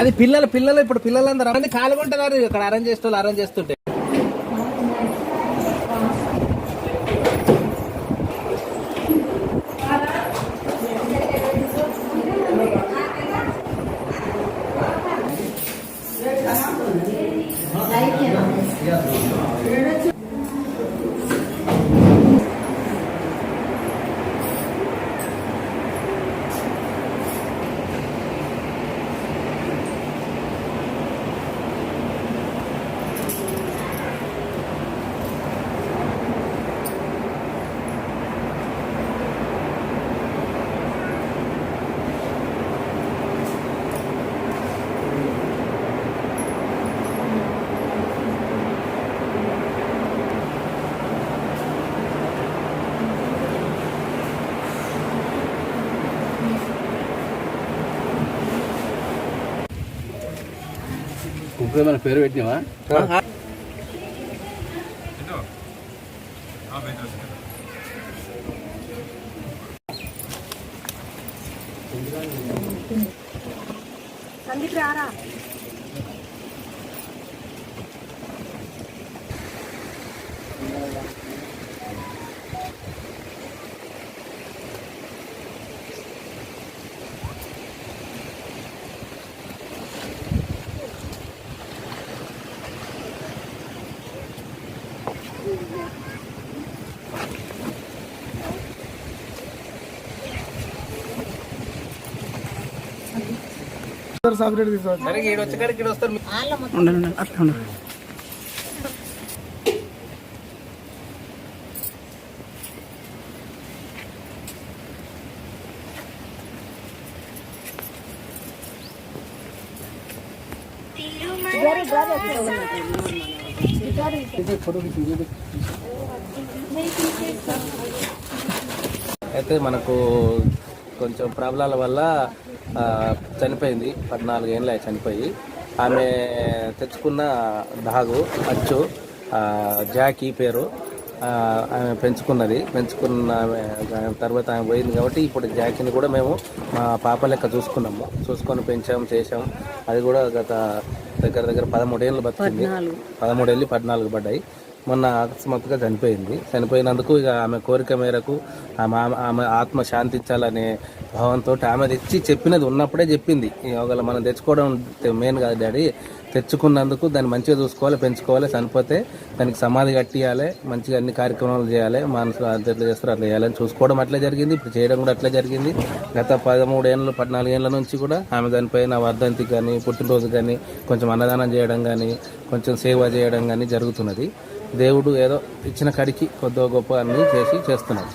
అది పిల్లలు ఇప్పుడు పిల్లలందరూ అన్ని కాలుగుంటున్నారు ఇక్కడ అరేంజ్ చేస్తుంటే మన పేరు పెట్టినావా? సందీప్ రారా అయితే మనకు కొంచెం ప్రాబ్లాల వల్ల చనిపోయింది. 14 ఏళ్ళ చనిపోయి. ఆమె తెచ్చుకున్న డాగు అచ్చు జాకీ పేరు. ఆమె పెంచుకున్న తర్వాత ఆమె పోయింది కాబట్టి ఇప్పుడు జాకీని కూడా మేము మా పాప లెక్క చూసుకొని పెంచాం చేసాం. అది కూడా దగ్గర 13 ఏళ్ళు బతికింది. 13 వెళ్ళి 14 పడ్డాయి. మొన్న అకస్మాత్తుగా చనిపోయినందుకు ఇక ఆమె కోరిక మేరకు ఆమె ఆత్మ శాంతించాలనే భావంతో ఆమె తెచ్చి చెప్పినది ఉన్నప్పుడే చెప్పింది. ఒకవేళ మనం తెచ్చుకోవడం మెయిన్ కాదు డాడీ, తెచ్చుకున్నందుకు దాన్ని మంచిగా చూసుకోవాలి, పెంచుకోవాలి, చనిపోతే దానికి సమాధి కట్టియాలి, మంచిగా అన్ని కార్యక్రమాలు చేయాలి, మనసులో ఎట్లా చేస్తారో అట్లా చేయాలని చూసుకోవడం అట్లే జరిగింది. ఇప్పుడు చేయడం కూడా అట్లే జరిగింది. గత 13 ఏళ్ళు 14 ఏళ్ళ నుంచి కూడా ఆమె దానిపైన వర్ధంతి కానీ పుట్టినరోజు కానీ కొంచెం అన్నదానం చేయడం కానీ కొంచెం సేవ చేయడం కానీ జరుగుతున్నది. దేవుడు ఏదో ఇచ్చిన కాడికి కొద్దిగా గొప్ప అన్ని చేస్తున్నాడు.